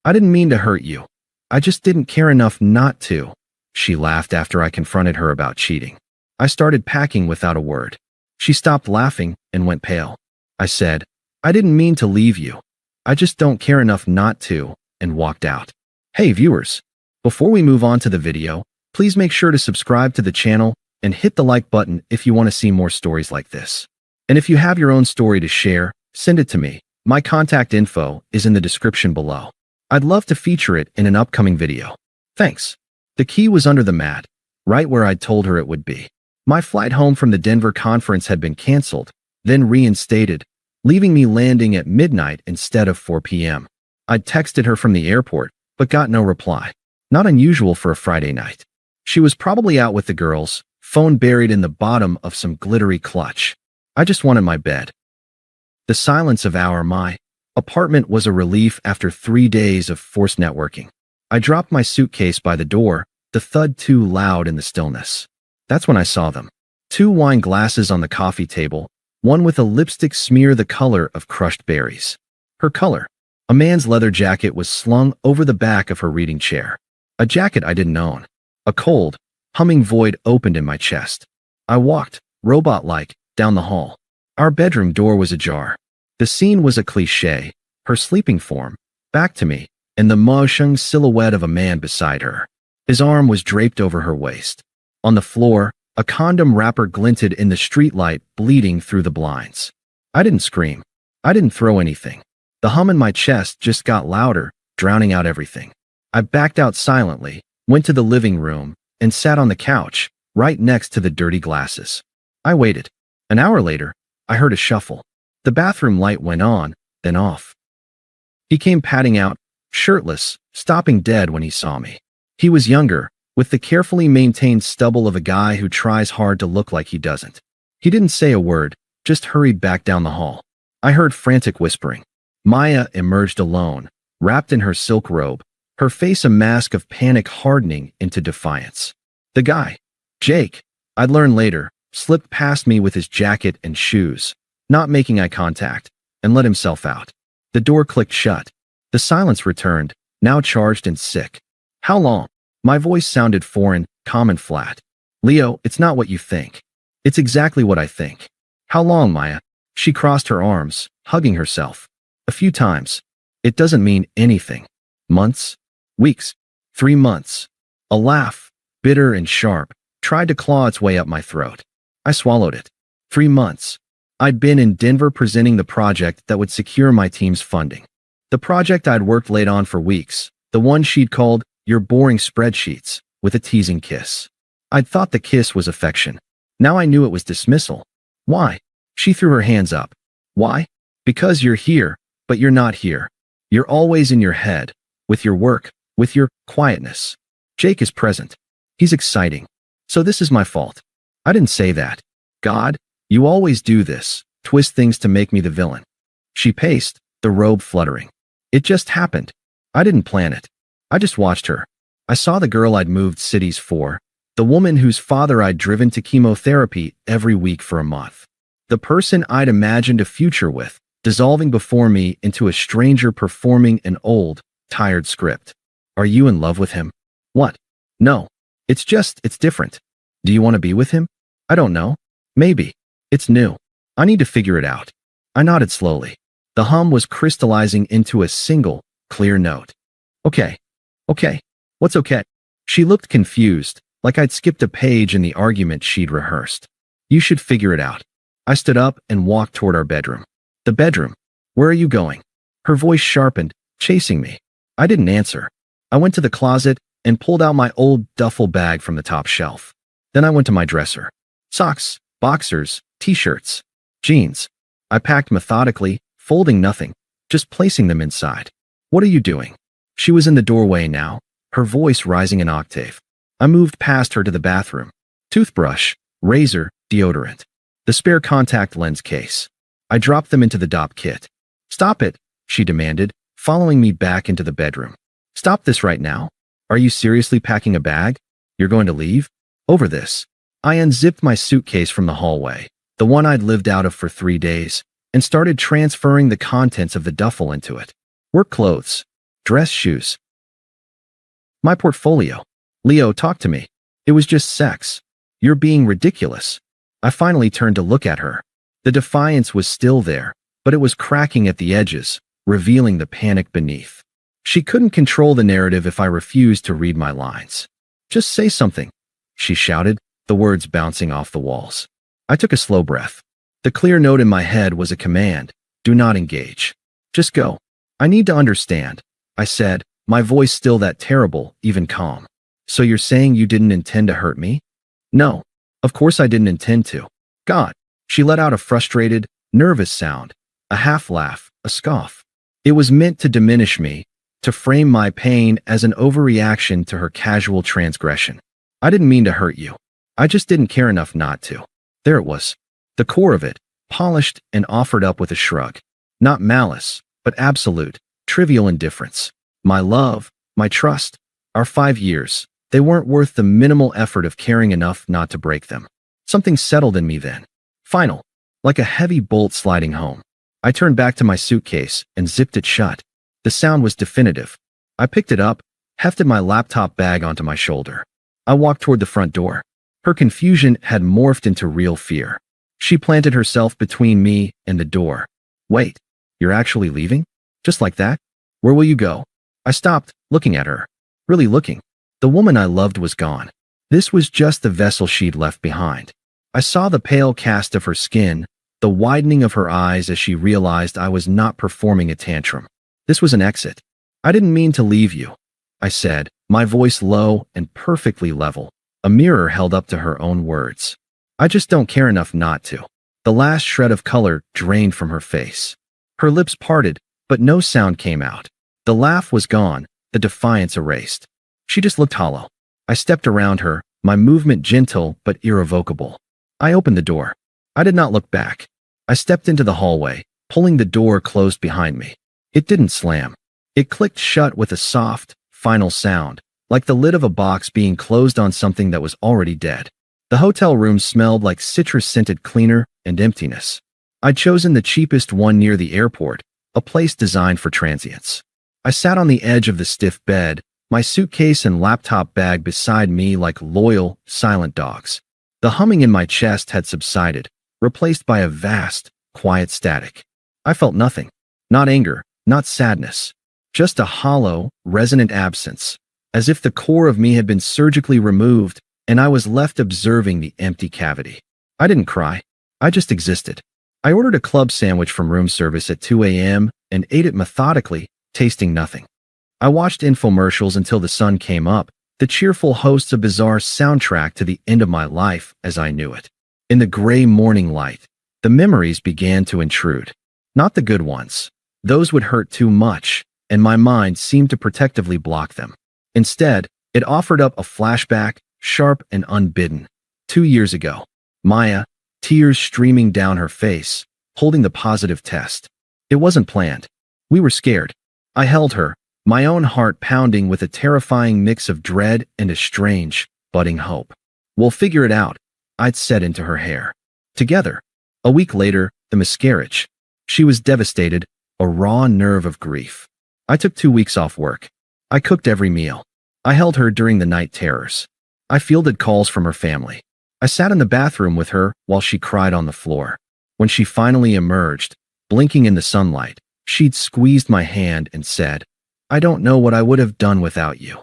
I didn't mean to hurt you. I just didn't care enough not to. She laughed after I confronted her about cheating. I started packing without a word. She stopped laughing and went pale. I said, I didn't mean to leave you. I just don't care enough not to, and walked out. Hey viewers, before we move on to the video, please make sure to subscribe to the channel and hit the like button if you want to see more stories like this. And if you have your own story to share, send it to me. My contact info is in the description below. I'd love to feature it in an upcoming video. Thanks. The key was under the mat, right where I'd told her it would be. My flight home from the Denver conference had been canceled, then reinstated, leaving me landing at midnight instead of 4 p.m. I'd texted her from the airport, but got no reply. Not unusual for a Friday night. She was probably out with the girls, phone buried in the bottom of some glittery clutch. I just wanted my bed. The silence of my apartment was a relief after 3 days of forced networking. I dropped my suitcase by the door, the thud too loud in the stillness. That's when I saw them. 2 wine glasses on the coffee table, one with a lipstick smear the color of crushed berries. Her color. A man's leather jacket was slung over the back of her reading chair. A jacket I didn't own. A cold, humming void opened in my chest. I walked, robot-like, down the hall. Our bedroom door was ajar. The scene was a cliché, her sleeping form, back to me, and the motion silhouette of a man beside her. His arm was draped over her waist. On the floor, a condom wrapper glinted in the streetlight, bleeding through the blinds. I didn't scream. I didn't throw anything. The hum in my chest just got louder, drowning out everything. I backed out silently, went to the living room, and sat on the couch, right next to the dirty glasses. I waited. An hour later, I heard a shuffle. The bathroom light went on, then off. He came padding out, shirtless, stopping dead when he saw me. He was younger, with the carefully maintained stubble of a guy who tries hard to look like he doesn't. He didn't say a word, just hurried back down the hall. I heard frantic whispering. Maya emerged alone, wrapped in her silk robe, her face a mask of panic hardening into defiance. The guy, Jake, I'd learn later, slipped past me with his jacket and shoes, not making eye contact, and let himself out. The door clicked shut. The silence returned, now charged and sick. How long? My voice sounded foreign, calm and flat. Leo, it's not what you think. It's exactly what I think. How long, Maya? She crossed her arms, hugging herself. A few times. It doesn't mean anything. Months? Weeks? 3 months. A laugh, bitter and sharp, tried to claw its way up my throat. I swallowed it. 3 months. I'd been in Denver presenting the project that would secure my team's funding. The project I'd worked late on for weeks, the one she'd called, "Your boring spreadsheets," with a teasing kiss. I'd thought the kiss was affection. Now I knew it was dismissal. Why? She threw her hands up. Why? Because you're here, but you're not here. You're always in your head, with your work, with your quietness. Jake is present. He's exciting. So this is my fault. I didn't say that. God, you always do this, twist things to make me the villain. She paced, the robe fluttering. It just happened. I didn't plan it. I just watched her. I saw the girl I'd moved cities for, the woman whose father I'd driven to chemotherapy every week for a month. The person I'd imagined a future with, dissolving before me into a stranger performing an old, tired script. Are you in love with him? What? No. It's different. Do you want to be with him? I don't know. Maybe. It's new. I need to figure it out. I nodded slowly. The hum was crystallizing into a single, clear note. Okay. Okay. What's okay? She looked confused, like I'd skipped a page in the argument she'd rehearsed. You should figure it out. I stood up and walked toward our bedroom. The bedroom. Where are you going? Her voice sharpened, chasing me. I didn't answer. I went to the closet and pulled out my old duffel bag from the top shelf. Then I went to my dresser. Socks, boxers, t-shirts, jeans. I packed methodically, folding nothing, just placing them inside. What are you doing? She was in the doorway now, her voice rising an octave. I moved past her to the bathroom. Toothbrush, razor, deodorant. The spare contact lens case. I dropped them into the DOP kit. Stop it, she demanded, following me back into the bedroom. Stop this right now. Are you seriously packing a bag? You're going to leave? Over this. I unzipped my suitcase from the hallway, the one I'd lived out of for 3 days, and started transferring the contents of the duffel into it. Work clothes. Dress shoes. My portfolio. Leo, talk to me. It was just sex. You're being ridiculous. I finally turned to look at her. The defiance was still there, but it was cracking at the edges, revealing the panic beneath. She couldn't control the narrative if I refused to read my lines. Just say something, she shouted, the words bouncing off the walls. I took a slow breath. The clear note in my head was a command. Do not engage. Just go. I need to understand, I said, my voice still that terrible, even calm. So you're saying you didn't intend to hurt me? No, of course I didn't intend to. God. She let out a frustrated, nervous sound, a half laugh, a scoff. It was meant to diminish me, to frame my pain as an overreaction to her casual transgression. I didn't mean to hurt you. I just didn't care enough not to. There it was. The core of it, polished and offered up with a shrug. Not malice, but absolute, trivial indifference. My love, my trust, our 5 years, they weren't worth the minimal effort of caring enough not to break them. Something settled in me then. Final, like a heavy bolt sliding home. I turned back to my suitcase and zipped it shut. The sound was definitive. I picked it up, hefted my laptop bag onto my shoulder. I walked toward the front door. Her confusion had morphed into real fear. She planted herself between me and the door. Wait, you're actually leaving? Just like that? Where will you go? I stopped, looking at her. Really looking. The woman I loved was gone. This was just the vessel she'd left behind. I saw the pale cast of her skin, the widening of her eyes as she realized I was not performing a tantrum. This was an exit. I didn't mean to leave you, I said, my voice low and perfectly level, a mirror held up to her own words. I just don't care enough not to. The last shred of color drained from her face. Her lips parted, but no sound came out. The laugh was gone, the defiance erased. She just looked hollow. I stepped around her, my movement gentle but irrevocable. I opened the door. I did not look back. I stepped into the hallway, pulling the door closed behind me. It didn't slam. It clicked shut with a soft, final sound, like the lid of a box being closed on something that was already dead. The hotel room smelled like citrus-scented cleaner and emptiness. I'd chosen the cheapest one near the airport, a place designed for transients. I sat on the edge of the stiff bed, my suitcase and laptop bag beside me like loyal, silent dogs. The humming in my chest had subsided, replaced by a vast, quiet static. I felt nothing. Not anger, not sadness. Just a hollow, resonant absence, as if the core of me had been surgically removed and I was left observing the empty cavity. I didn't cry. I just existed. I ordered a club sandwich from room service at 2 a.m. and ate it methodically, tasting nothing. I watched infomercials until the sun came up, the cheerful hosts a bizarre soundtrack to the end of my life as I knew it. In the gray morning light, the memories began to intrude. Not the good ones. Those would hurt too much, and my mind seemed to protectively block them. Instead, it offered up a flashback, sharp and unbidden. 2 years ago. Maya, tears streaming down her face, holding the positive test. It wasn't planned. We were scared. I held her, my own heart pounding with a terrifying mix of dread and a strange, budding hope. We'll figure it out, I'd said into her hair. Together. A week later, the miscarriage. She was devastated, a raw nerve of grief. I took 2 weeks off work. I cooked every meal. I held her during the night terrors. I fielded calls from her family. I sat in the bathroom with her while she cried on the floor. When she finally emerged, blinking in the sunlight, she'd squeezed my hand and said, I don't know what I would have done without you.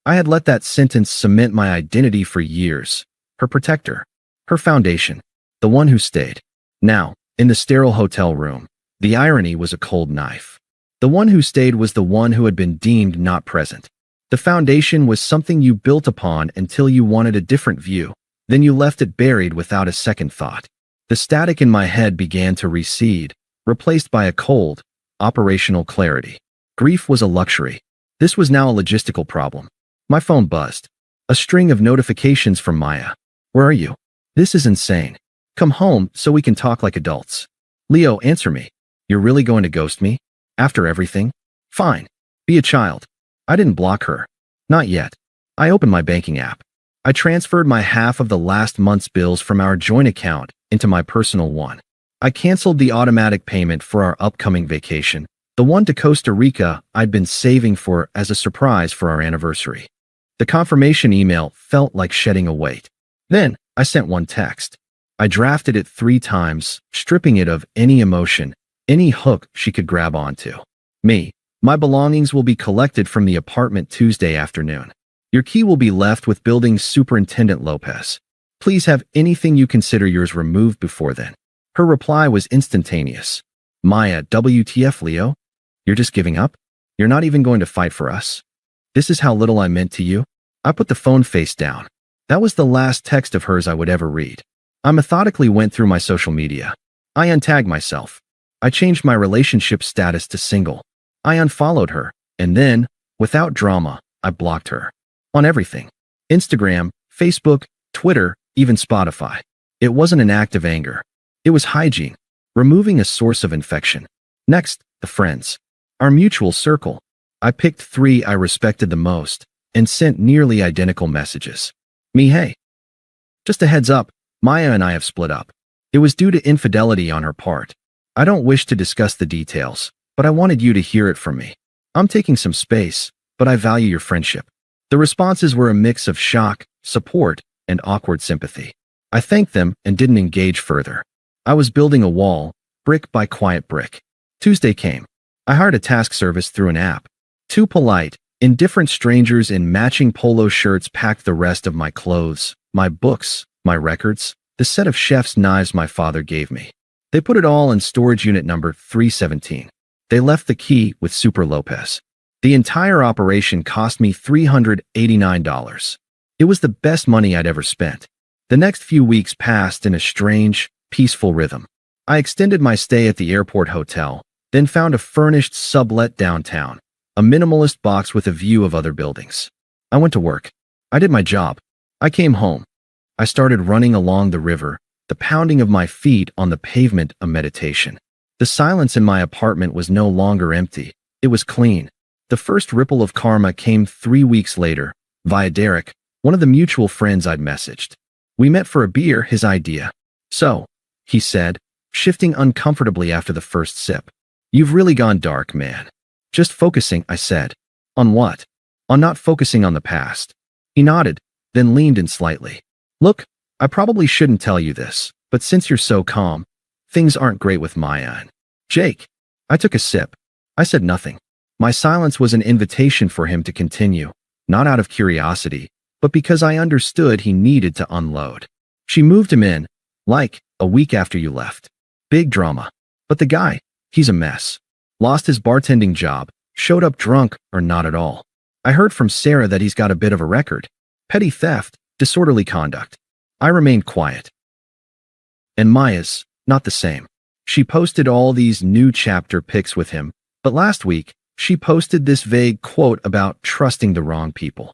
I had let that sentence cement my identity for years. Her protector. Her foundation. The one who stayed. Now, in the sterile hotel room, the irony was a cold knife. The one who stayed was the one who had been deemed not present. The foundation was something you built upon until you wanted a different view. Then you left it buried without a second thought. The static in my head began to recede, replaced by a cold, operational clarity. Grief was a luxury. This was now a logistical problem. My phone buzzed. A string of notifications from Maya. Where are you? This is insane. Come home so we can talk like adults. Leo, answer me. You're really going to ghost me? After everything? Fine. Be a child. I didn't block her. Not yet. I opened my banking app. I transferred my half of the last month's bills from our joint account into my personal one. I canceled the automatic payment for our upcoming vacation, The one to Costa Rica I'd been saving for as a surprise for our anniversary. The confirmation email felt like shedding a weight. Then, I sent one text. I drafted it 3 times, stripping it of any emotion, any hook she could grab onto. Me. My belongings will be collected from the apartment Tuesday afternoon. Your key will be left with Building Superintendent Lopez. Please have anything you consider yours removed before then. Her reply was instantaneous. Maya, WTF, Leo? You're just giving up? You're not even going to fight for us? This is how little I meant to you? I put the phone face down. That was the last text of hers I would ever read. I methodically went through my social media. I untagged myself. I changed my relationship status to single. I unfollowed her, and then, without drama, I blocked her. On everything. Instagram, Facebook, Twitter, even Spotify. It wasn't an act of anger. It was hygiene. Removing a source of infection. Next, the friends. Our mutual circle. I picked 3 I respected the most, and sent nearly identical messages. Me, hey. Just a heads up, Maya and I have split up. It was due to infidelity on her part. I don't wish to discuss the details, but I wanted you to hear it from me. I'm taking some space, but I value your friendship. The responses were a mix of shock, support, and awkward sympathy. I thanked them and didn't engage further. I was building a wall, brick by quiet brick. Tuesday came. I hired a task service through an app. 2 polite, indifferent strangers in matching polo shirts packed the rest of my clothes, my books, my records, the set of chef's knives my father gave me. They put it all in storage unit number 317. They left the key with Super Lopez. The entire operation cost me $389. It was the best money I'd ever spent. The next few weeks passed in a strange, peaceful rhythm. I extended my stay at the airport hotel, then found a furnished sublet downtown, a minimalist box with a view of other buildings. I went to work. I did my job. I came home. I started running along the river, the pounding of my feet on the pavement a meditation. The silence in my apartment was no longer empty. It was clean. The first ripple of karma came 3 weeks later, via Derek, one of the mutual friends I'd messaged. We met for a beer, his idea. So, he said, shifting uncomfortably after the first sip. You've really gone dark, man. Just focusing, I said. On what? On not focusing on the past. He nodded, then leaned in slightly. Look, I probably shouldn't tell you this, but since you're so calm, things aren't great with Maya and Jake. I took a sip. I said nothing. My silence was an invitation for him to continue, not out of curiosity, but because I understood he needed to unload. She moved him in, like, a week after you left. Big drama. But the guy, he's a mess. Lost his bartending job, showed up drunk or not at all. I heard from Sarah that he's got a bit of a record. Petty theft, disorderly conduct. I remained quiet. And Maya's, not the same. She posted all these new chapter pics with him, but last week, she posted this vague quote about trusting the wrong people.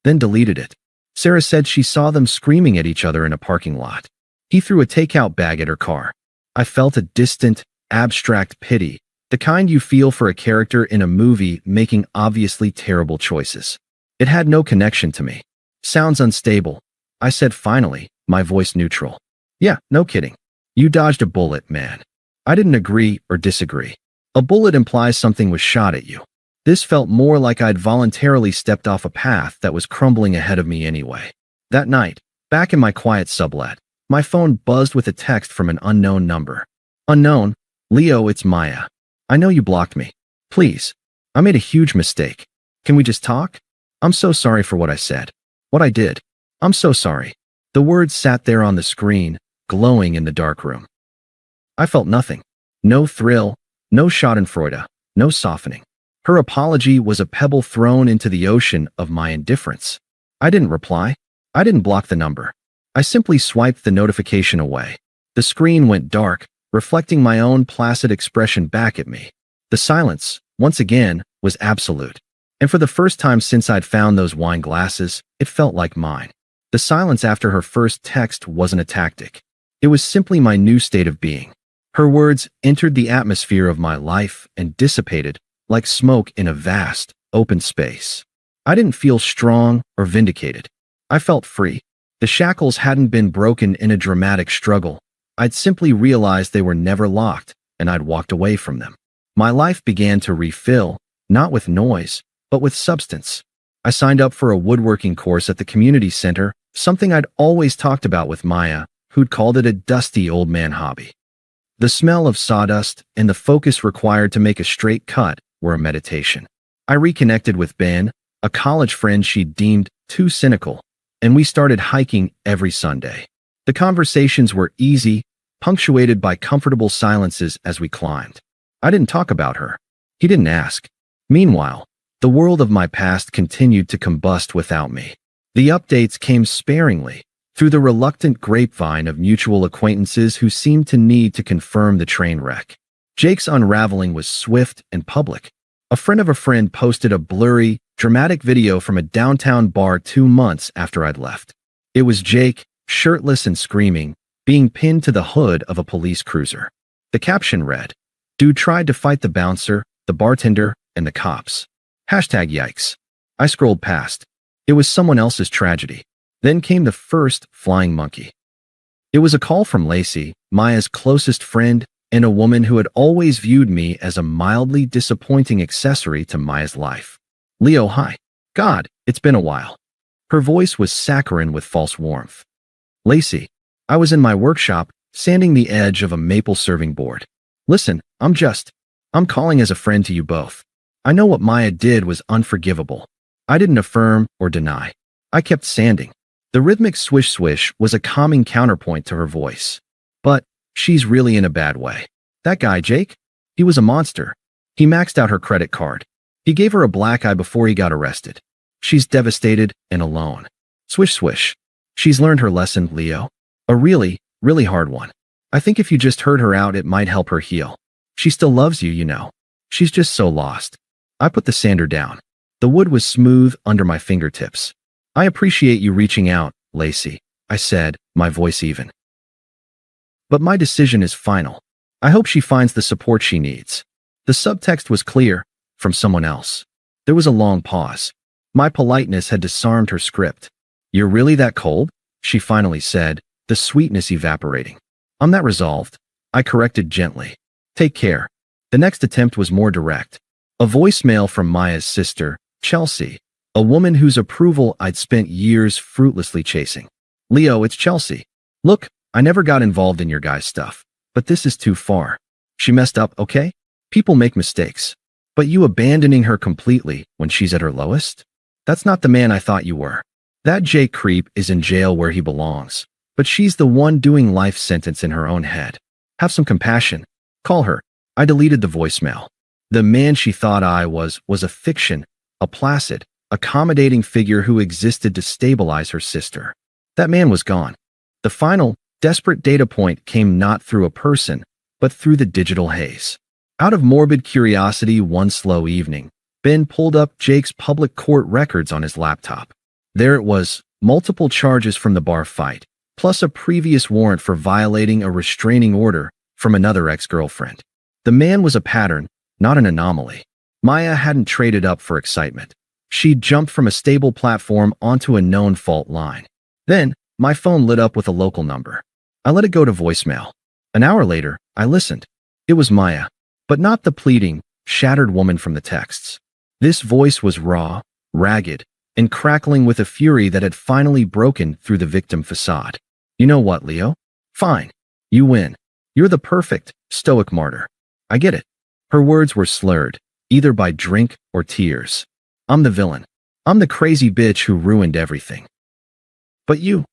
Then deleted it. Sarah said she saw them screaming at each other in a parking lot. He threw a takeout bag at her car. I felt a distant, abstract pity, the kind you feel for a character in a movie making obviously terrible choices. It had no connection to me. Sounds unstable. I said finally, my voice neutral. Yeah, no kidding. You dodged a bullet, man. I didn't agree or disagree. A bullet implies something was shot at you. This felt more like I'd voluntarily stepped off a path that was crumbling ahead of me anyway. That night, back in my quiet sublet, my phone buzzed with a text from an unknown number. Unknown, Leo, it's Maya. I know you blocked me. Please. I made a huge mistake. Can we just talk? I'm so sorry for what I said. What I did. I'm so sorry. The words sat there on the screen, glowing in the dark room. I felt nothing. No thrill, no schadenfreude, no softening. Her apology was a pebble thrown into the ocean of my indifference. I didn't reply. I didn't block the number. I simply swiped the notification away. The screen went dark, reflecting my own placid expression back at me. The silence, once again, was absolute. And for the first time since I'd found those wine glasses, it felt like mine. The silence after her first text wasn't a tactic. It was simply my new state of being. Her words entered the atmosphere of my life and dissipated, like smoke in a vast, open space. I didn't feel strong or vindicated. I felt free. The shackles hadn't been broken in a dramatic struggle. I'd simply realized they were never locked, and I'd walked away from them. My life began to refill, not with noise, but with substance. I signed up for a woodworking course at the community center, something I'd always talked about with Maya, who'd called it a dusty old man hobby. The smell of sawdust and the focus required to make a straight cut were a meditation. I reconnected with Ben, a college friend she'd deemed too cynical, and we started hiking every Sunday. The conversations were easy, punctuated by comfortable silences as we climbed. I didn't talk about her. He didn't ask. Meanwhile, the world of my past continued to combust without me. The updates came sparingly, through the reluctant grapevine of mutual acquaintances who seemed to need to confirm the train wreck. Jake's unraveling was swift and public. A friend of a friend posted a blurry, dramatic video from a downtown bar 2 months after I'd left. It was Jake, shirtless and screaming, being pinned to the hood of a police cruiser. The caption read, "Dude tried to fight the bouncer, the bartender, and the cops." #yikes. I scrolled past. It was someone else's tragedy. Then came the first flying monkey. It was a call from Lacey, Maya's closest friend, and a woman who had always viewed me as a mildly disappointing accessory to Maya's life. "Leo, hi. God, it's been a while." Her voice was saccharine with false warmth. "Lacey, I was in my workshop, sanding the edge of a maple serving board. Listen, I'm calling as a friend to you both. I know what Maya did was unforgivable. I didn't affirm or deny. I kept sanding." The rhythmic swish-swish was a calming counterpoint to her voice. "But she's really in a bad way. That guy, Jake? He was a monster. He maxed out her credit card. He gave her a black eye before he got arrested. She's devastated and alone." Swish-swish. "She's learned her lesson, Leo. A really, really hard one. I think if you just heard her out, it might help her heal. She still loves you, you know. She's just so lost." I put the sander down. The wood was smooth under my fingertips. "I appreciate you reaching out, Lacey," I said, my voice even. "But my decision is final. I hope she finds the support she needs." The subtext was clear, from someone else. There was a long pause. My politeness had disarmed her script. "You're really that cold?" she finally said, the sweetness evaporating. "I'm that resolved," I corrected gently. "Take care." The next attempt was more direct. A voicemail from Maya's sister, Chelsea, a woman whose approval I'd spent years fruitlessly chasing. "Leo, it's Chelsea. Look, I never got involved in your guys' stuff, but this is too far. She messed up, okay? People make mistakes. But you abandoning her completely when she's at her lowest? That's not the man I thought you were. That Jake creep is in jail where he belongs, but she's the one doing life sentence in her own head. Have some compassion. Call her." I deleted the voicemail. The man she thought I was a fiction, a placid, accommodating figure who existed to stabilize her sister. That man was gone. The final, desperate data point came not through a person, but through the digital haze. Out of morbid curiosity one slow evening, Ben pulled up Jake's public court records on his laptop. There it was, multiple charges from the bar fight, plus a previous warrant for violating a restraining order from another ex-girlfriend. The man was a pattern, not an anomaly. Maya hadn't traded up for excitement. She'd jumped from a stable platform onto a known fault line. Then, my phone lit up with a local number. I let it go to voicemail. An hour later, I listened. It was Maya, but not the pleading, shattered woman from the texts. This voice was raw, ragged, and crackling with a fury that had finally broken through the victim facade. "You know what, Leo? Fine. You win. You're the perfect, stoic martyr. I get it." Her words were slurred, either by drink or tears. "I'm the villain. I'm the crazy bitch who ruined everything. But you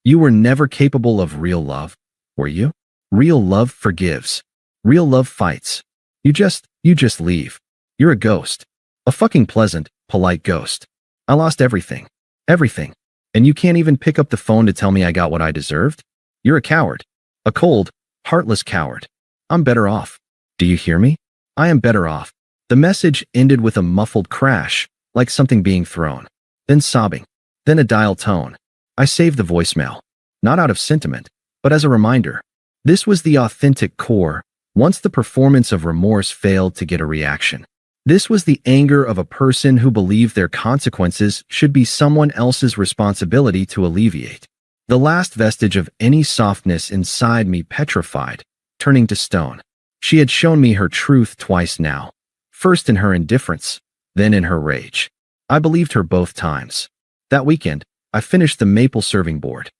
were never capable of real love, were you? Real love forgives. Real love fights. You just leave. You're a ghost. A fucking pleasant, polite ghost. I lost everything. Everything. And you can't even pick up the phone to tell me I got what I deserved? You're a coward. A cold, heartless coward. I'm better off. Do you hear me? I am better off." The message ended with a muffled crash, like something being thrown. Then sobbing. Then a dial tone. I saved the voicemail. Not out of sentiment, but as a reminder. This was the authentic core, once the performance of remorse failed to get a reaction. This was the anger of a person who believed their consequences should be someone else's responsibility to alleviate. The last vestige of any softness inside me petrified, turning to stone. She had shown me her truth twice now, first in her indifference, then in her rage. I believed her both times. That weekend, I finished the maple serving board.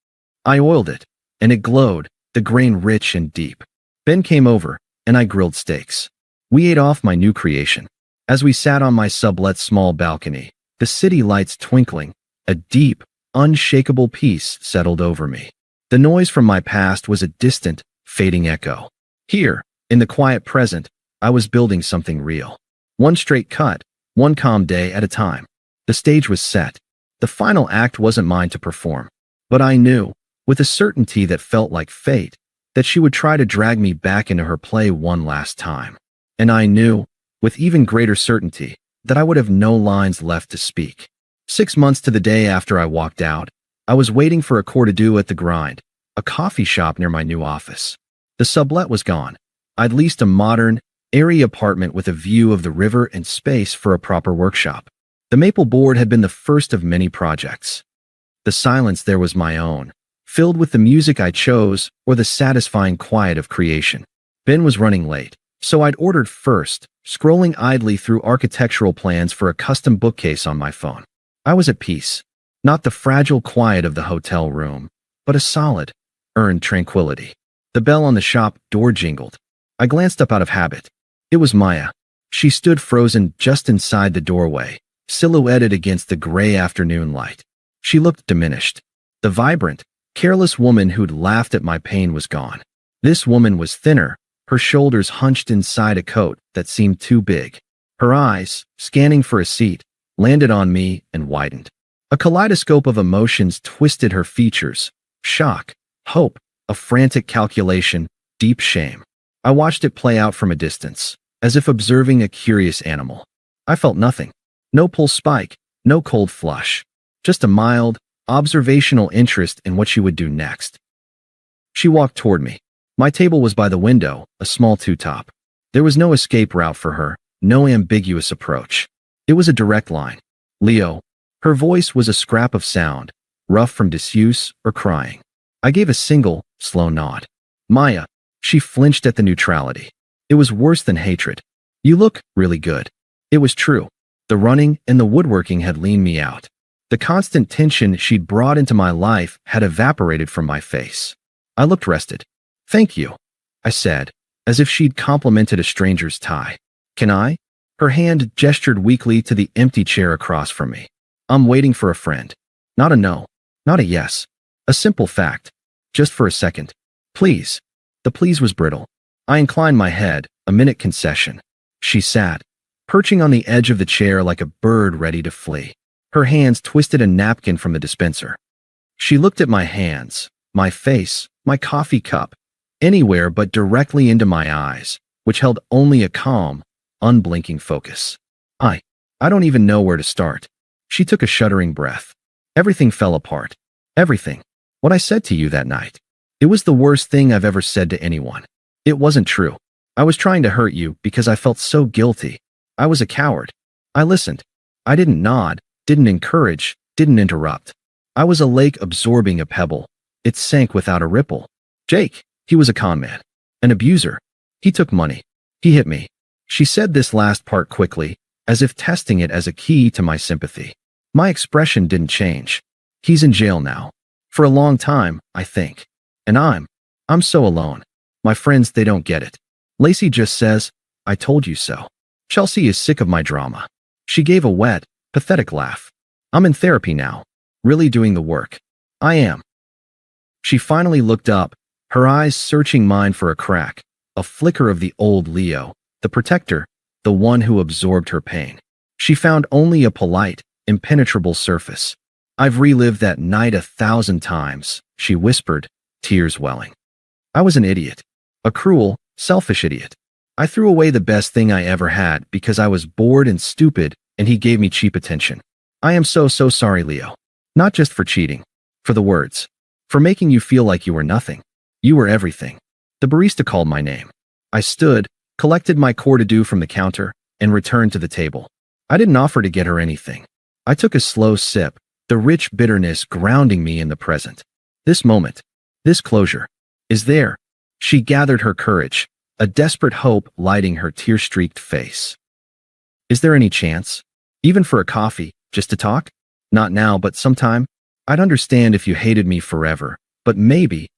I oiled it, and it glowed, the grain rich and deep. Ben came over, and I grilled steaks. We ate off my new creation. As we sat on my sublet small balcony, the city lights twinkling, a deep, unshakable peace settled over me. The noise from my past was a distant, fading echo. Here, in the quiet present, I was building something real. One straight cut, one calm day at a time. The stage was set. The final act wasn't mine to perform. But I knew, with a certainty that felt like fate, that she would try to drag me back into her play one last time. And I knew, with even greater certainty, that I would have no lines left to speak. 6 months to the day after I walked out, I was waiting for a court-to-do at the Grind, a coffee shop near my new office. The sublet was gone. I'd leased a modern, airy apartment with a view of the river and space for a proper workshop. The maple board had been the first of many projects. The silence there was my own, filled with the music I chose or the satisfying quiet of creation. Ben was running late, so I'd ordered first, scrolling idly through architectural plans for a custom bookcase on my phone. I was at peace, not the fragile quiet of the hotel room, but a solid, earned tranquility. The bell on the shop door jingled. I glanced up out of habit. It was Maya. She stood frozen just inside the doorway, silhouetted against the gray afternoon light. She looked diminished. The vibrant, careless woman who'd laughed at my pain was gone. This woman was thinner, her shoulders hunched inside a coat that seemed too big. Her eyes, scanning for a seat, landed on me and widened. A kaleidoscope of emotions twisted her features: shock, hope, a frantic calculation, deep shame. I watched it play out from a distance, as if observing a curious animal. I felt nothing. No pulse spike, no cold flush. Just a mild, observational interest in what she would do next. She walked toward me. My table was by the window, a small two-top. There was no escape route for her, no ambiguous approach. It was a direct line. Leo. Her voice was a scrap of sound, rough from disuse or crying. I gave a single, slow nod. Maya. She flinched at the neutrality. It was worse than hatred. You look really good. It was true. The running and the woodworking had leaned me out. The constant tension she'd brought into my life had evaporated from my face. I looked rested. Thank you, I said, as if she'd complimented a stranger's tie. Can I? Her hand gestured weakly to the empty chair across from me. I'm waiting for a friend. Not a no. Not a yes. A simple fact. Just for a second. Please. The please was brittle. I inclined my head, a minute concession. She sat, perching on the edge of the chair like a bird ready to flee. Her hands twisted a napkin from the dispenser. She looked at my hands, my face, my coffee cup, anywhere but directly into my eyes, which held only a calm, unblinking focus. I don't even know where to start. She took a shuddering breath. Everything fell apart. Everything. What I said to you that night. It was the worst thing I've ever said to anyone. It wasn't true. I was trying to hurt you because I felt so guilty. I was a coward. I listened. I didn't nod, didn't encourage, didn't interrupt. I was a lake absorbing a pebble. It sank without a ripple. Jake, he was a con man. An abuser. He took money. He hit me. She said this last part quickly, as if testing it as a key to my sympathy. My expression didn't change. He's in jail now. For a long time, I think. And I'm so alone. My friends, they don't get it. Lacey just says, I told you so. Chelsea is sick of my drama. She gave a wet, pathetic laugh. I'm in therapy now. Really doing the work. I am. She finally looked up, her eyes searching mine for a crack, a flicker of the old Leo, the protector, the one who absorbed her pain. She found only a polite, impenetrable surface. I've relived that night 1,000 times, she whispered, tears welling. I was an idiot. A cruel, selfish idiot. I threw away the best thing I ever had because I was bored and stupid, and he gave me cheap attention. I am so sorry, Leo. Not just for cheating. For the words. For making you feel like you were nothing. You were everything. The barista called my name. I stood, collected my court-to-do from the counter, and returned to the table. I didn't offer to get her anything. I took a slow sip, the rich bitterness grounding me in the present. This moment, this closure, is there. She gathered her courage. a desperate hope lighting her tear-streaked face. Is there any chance? Even for a coffee, just to talk? Not now, but sometime? I'd understand if you hated me forever, but maybe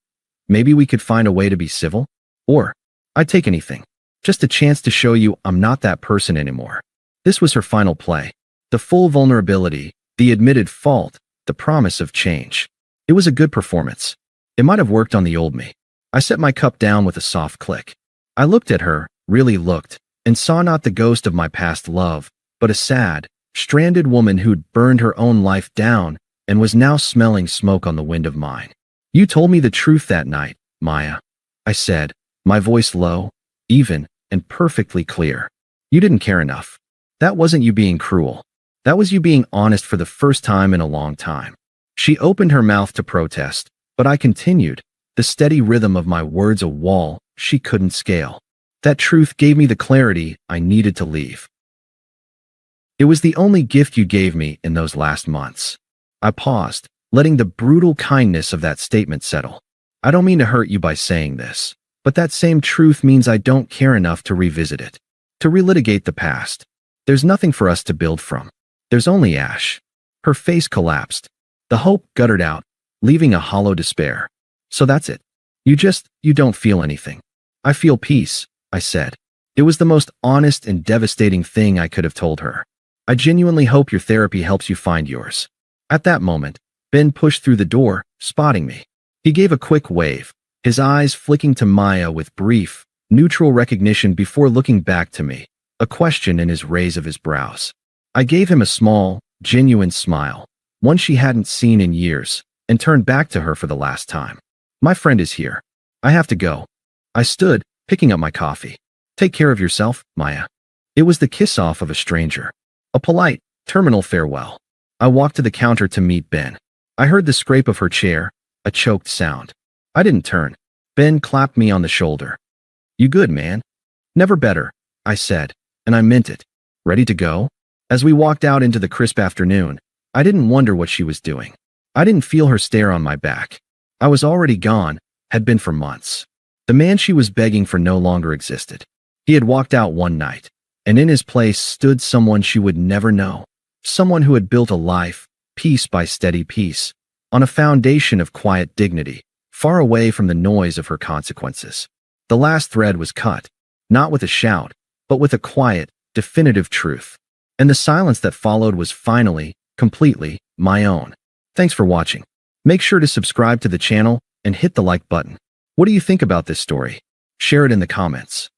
we could find a way to be civil? Or, I'd take anything. Just a chance to show you I'm not that person anymore. This was her final play. The full vulnerability, the admitted fault, the promise of change. It was a good performance. It might have worked on the old me. I set my cup down with a soft click. I looked at her, really looked, and saw not the ghost of my past love, but a sad, stranded woman who'd burned her own life down and was now smelling smoke on the wind of mine. You told me the truth that night, Maya, I said, my voice low, even, and perfectly clear. You didn't care enough. That wasn't you being cruel. That was you being honest for the first time in a long time. She opened her mouth to protest, but I continued, the steady rhythm of my words a wall she couldn't scale. That truth gave me the clarity I needed to leave. It was the only gift you gave me in those last months. I paused, letting the brutal kindness of that statement settle. I don't mean to hurt you by saying this, but that same truth means I don't care enough to revisit it, to relitigate the past. There's nothing for us to build from. There's only ash. Her face collapsed. The hope guttered out, leaving a hollow despair. So that's it. You don't feel anything. I feel peace, I said. It was the most honest and devastating thing I could have told her. I genuinely hope your therapy helps you find yours. At that moment, Ben pushed through the door, spotting me. He gave a quick wave, his eyes flicking to Maya with brief, neutral recognition before looking back to me, a question in his raise of his brows. I gave him a small, genuine smile, one she hadn't seen in years, and turned back to her for the last time. My friend is here. I have to go. I stood, picking up my coffee. Take care of yourself, Maya. It was the kiss-off of a stranger. A polite, terminal farewell. I walked to the counter to meet Ben. I heard the scrape of her chair, a choked sound. I didn't turn. Ben clapped me on the shoulder. You good, man? Never better, I said, and I meant it. Ready to go? As we walked out into the crisp afternoon, I didn't wonder what she was doing. I didn't feel her stare on my back. I was already gone, had been for months. The man she was begging for no longer existed. He had walked out one night, and in his place stood someone she would never know. Someone who had built a life, piece by steady piece, on a foundation of quiet dignity, far away from the noise of her consequences. The last thread was cut, not with a shout, but with a quiet, definitive truth. And the silence that followed was finally, completely, my own. Thanks for watching. Make sure to subscribe to the channel and hit the like button. What do you think about this story? Share it in the comments.